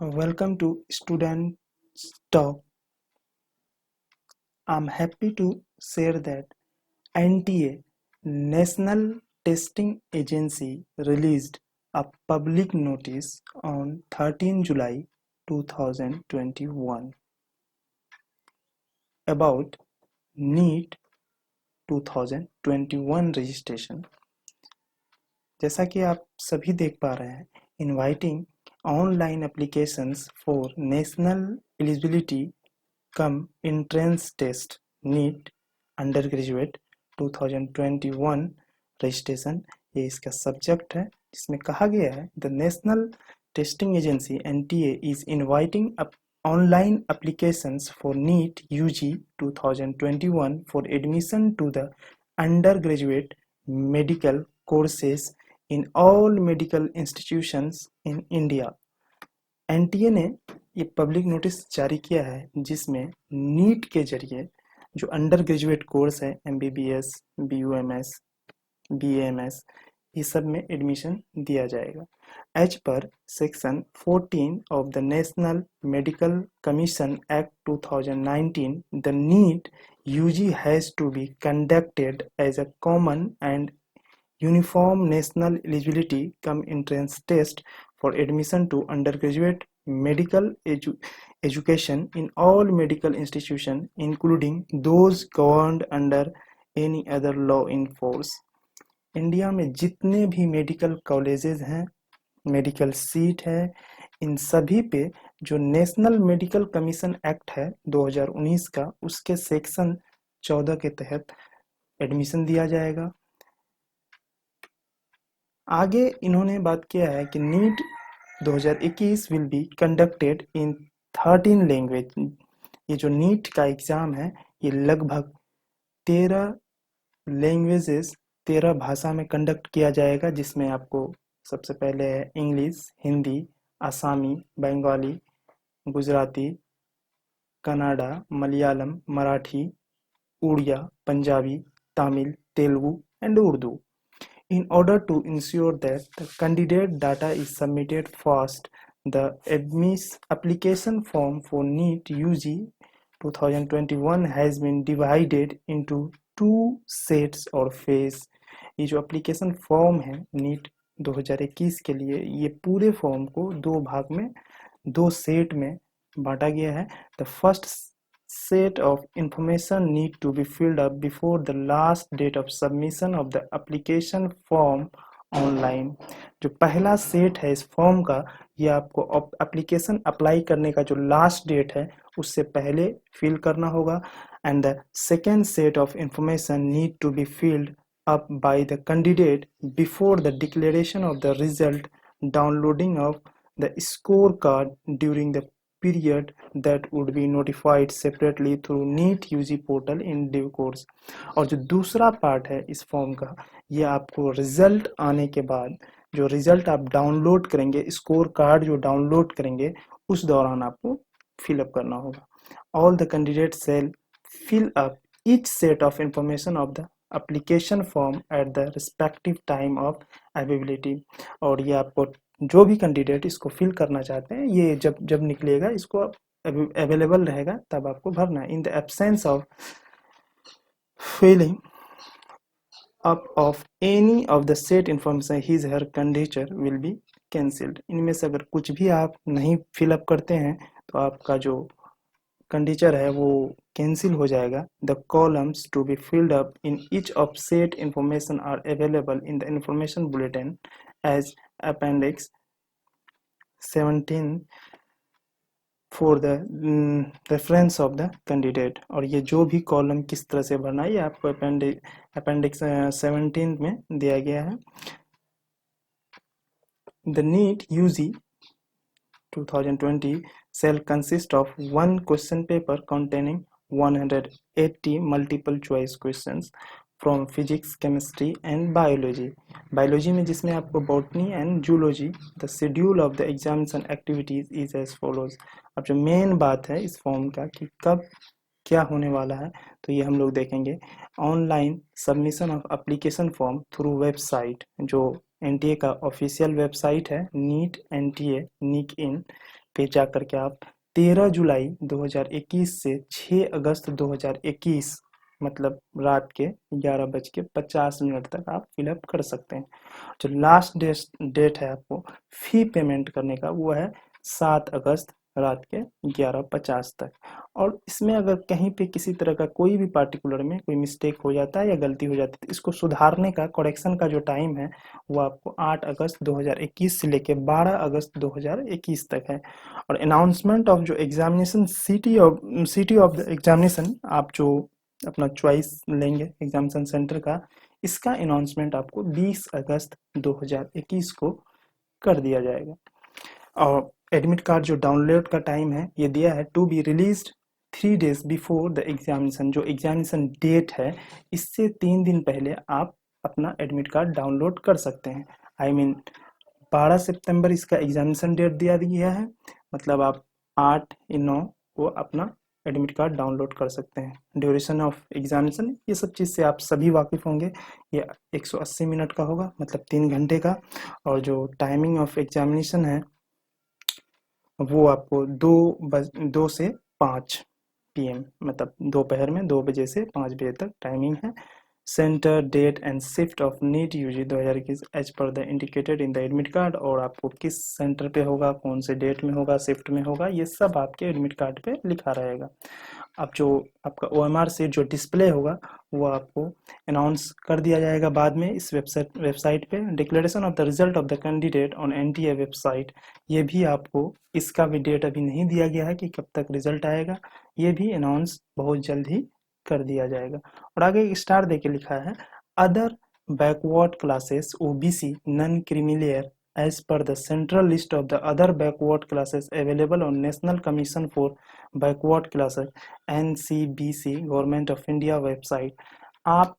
Welcome to Student Talk. I'm happy to share that NTA, National Testing Agency, released a public notice on 13 July 2021 about NEET 2021 registration. जैसा कि आप सभी देख पा रहे हैं, inviting online applications for national eligibility cum entrance test NEET undergraduate 2021 registration, ये इसका सब्जेक्ट है, जिसमें कहा गया है the national testing agency NTA is inviting online applications for NEET UG 2021 for admission to the undergraduate medical courses in all medical institutions in India. NTA ने ये public notice जारी किया है जिसमें नीट के जरिए जो अंडर ग्रेजुएट कोर्स है MBBS, BUMS, BAMS, ये सब में एडमिशन दिया जाएगा. As per section 14 of the national medical commission act 2019, the NEET UG has to be conducted as a common and uniform national eligibility cum entrance test for admission to undergraduate medical education in all medical institutions, including those governed under any other law in force. India में जितने भी medical colleges हैं, medical seat है, इन सभी पे जो national medical commission act है 2019 का, उसके सेक्शन 14 के तहत एडमिशन दिया जाएगा. आगे इन्होंने बात किया है कि NEET 2021 will be conducted in 13 language. ये जो नीट का एग्जाम है ये लगभग 13 लैंग्वेजेस 13 भाषा में कंडक्ट किया जाएगा, जिसमें आपको सबसे पहले है English, Hindi, Assamese, Bengali, Gujarati, Kannada, Malayalam, Marathi, Oriya, Punjabi, Tamil, Telugu and Urdu. In order to ensure that the candidate data is submitted fast, the application form for NEET UG 2021 has been divided into two sets or phase. ये जो एप्लीकेशन फॉर्म है नीट 2021 के लिए, ये पूरे फॉर्म को दो भाग में, दो सेट में बांटा गया है. The first set of information need to be filled up before the last date of submission of the application form online. जो पहला सेट है इस फॉर्म का, ये आपको एप्लीकेशन अप्लाई करने का जो लास्ट डेट है उससे पहले फिल करना होगा. And the second set of information need to be filled up by the candidate before the declaration of the result, downloading of the scorecard during the period that would be notified separately through NEET UG portal in due course. और जो दूसरा part है इस form का, ये आपको result आने के बाद जो रिजल्ट आप डाउनलोड करेंगे, स्कोर कार्ड जो डाउनलोड करेंगे, उस दौरान आपको फिलअप करना होगा. All the candidates shall fill up each set of information of the application form at the respective time of availability. और ये आपको जो भी कैंडिडेट इसको फिल करना चाहते हैं, ये जब निकलेगा इसको अवेलेबल रहेगा तब आपको भरना है. In the absence of filling up of any of the set information, his her candidature will be cancelled. इनमें से अगर कुछ भी आप नहीं फिलअप करते हैं तो आपका जो कंडीचर है वो कैंसिल हो जाएगा. The columns to be filled up in each of set information are available in the information bulletin as appendix 17 for the reference of the candidate. और ये जो भी कॉलम किस तरह से भरना है ये आपको अपेंडिक्स 17 में दिया गया है. The NEET UG 2020 shall consist of one question paper containing 180 multiple choice questions from physics, chemistry and biology. Biology में जिसमें आपको botany and zoology. The schedule of the examination activities is as follows. अब जो main बात है इस form का कि कब क्या होने वाला है, तो ये हम लोग देखेंगे. Online submission of application form through website, जो NTA का ऑफिशियल वेबसाइट है, नीट NTA NIC IN पे जा करके आप 13 जुलाई 2021 से 6 अगस्त 2021 मतलब रात के 11:50 तक आप फिलअप कर सकते हैं। जो लास्ट डेट है आपको फी पेमेंट करने का वो है 7 अगस्त रात के 11:50 तक। और इसमें अगर कहीं पे किसी तरह का कोई भी पार्टिकुलर में कोई मिस्टेक हो जाता है या गलती हो जाती है तो इसको सुधारने का करेक्शन का जो टाइम है वो आपको 8 अगस्त 2021 से लेके 12 अगस्त 2021 तक है। और अनाउंसमेंट ऑफ जो examination city of the examination आप जो अपना चॉइस लेंगे एग्जामिनेशन सेंटर का, इसका अनाउंसमेंट आपको 20 अगस्त 2021 को कर दिया जाएगा। और एडमिट कार्ड जो डाउनलोड का टाइम है ये दिया है to be released 3 days before the examination. जो एग्जामिनेशन डेट है इससे 3 दिन पहले आप अपना एडमिट कार्ड डाउनलोड कर सकते हैं। आई मीन 12 सितंबर इसका एग्जामिनेशन डेट दिया गया है, मतलब आप 8/9 को अपना एडमिट कार्ड डाउनलोड कर सकते हैं। ड्यूरेशन ऑफ एग्जामिनेशन ये सब चीज़ से आप सभी वाकिफ़ होंगे, ये 180 मिनट का होगा मतलब 3 घंटे का। और जो टाइमिंग ऑफ एग्जामिनेशन है वो आपको 2 से 5 PM मतलब दोपहर में 2 बजे से 5 बजे तक टाइमिंग है। Centre date and shift of NEET UG 2021 as per the indicated in the admit card. और आपको किस सेंटर पे होगा, कौन से डेट में होगा, शिफ्ट में होगा, ये सब आपके एडमिट कार्ड पे लिखा रहेगा। अब जो आपका OMR से जो डिस्प्ले होगा वो आपको अनाउंस कर दिया जाएगा बाद में इस वेबसाइट पे। Declaration of the result of the candidate on NTA website, ये भी आपको, इसका भी डेट अभी नहीं दिया गया है कि कब तक रिजल्ट आएगा, ये भी अनाउंस बहुत जल्द ही कर दिया जाएगा। और आगे एक स्टार देके लिखा है other backward classes OBC non creamy layer as per the central list of the other backward classes available on National Commission for Backward Classes NCBC government of India website. आप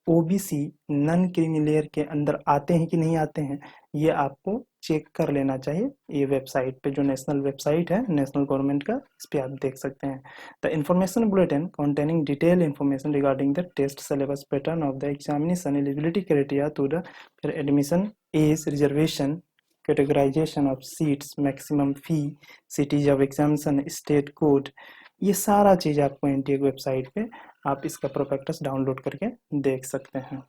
OBC नॉन क्रीमिलियर के अंदर आते हैं कि नहीं आते हैं ये आपको चेक कर लेना चाहिए। ये वेबसाइट पे जो नेशनल वेबसाइट है नेशनल गवर्नमेंट का, इस पे आप देख सकते हैं। The information bulletin containing detailed information regarding the test syllabus pattern of the examination eligibility criteria to the admission age reservation categorization of seats maximum fee cities of examination state code, ये सारा चीज आपको NTA की website पे आप इसका prospectus download करके देख सकते हैं।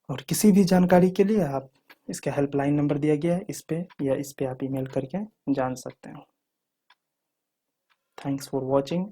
और किसी भी जानकारी के लिए आप इसका हेल्पलाइन नंबर दिया गया है इस पे, या इस पे आप ईमेल करके जान सकते हैं। Thanks for watching.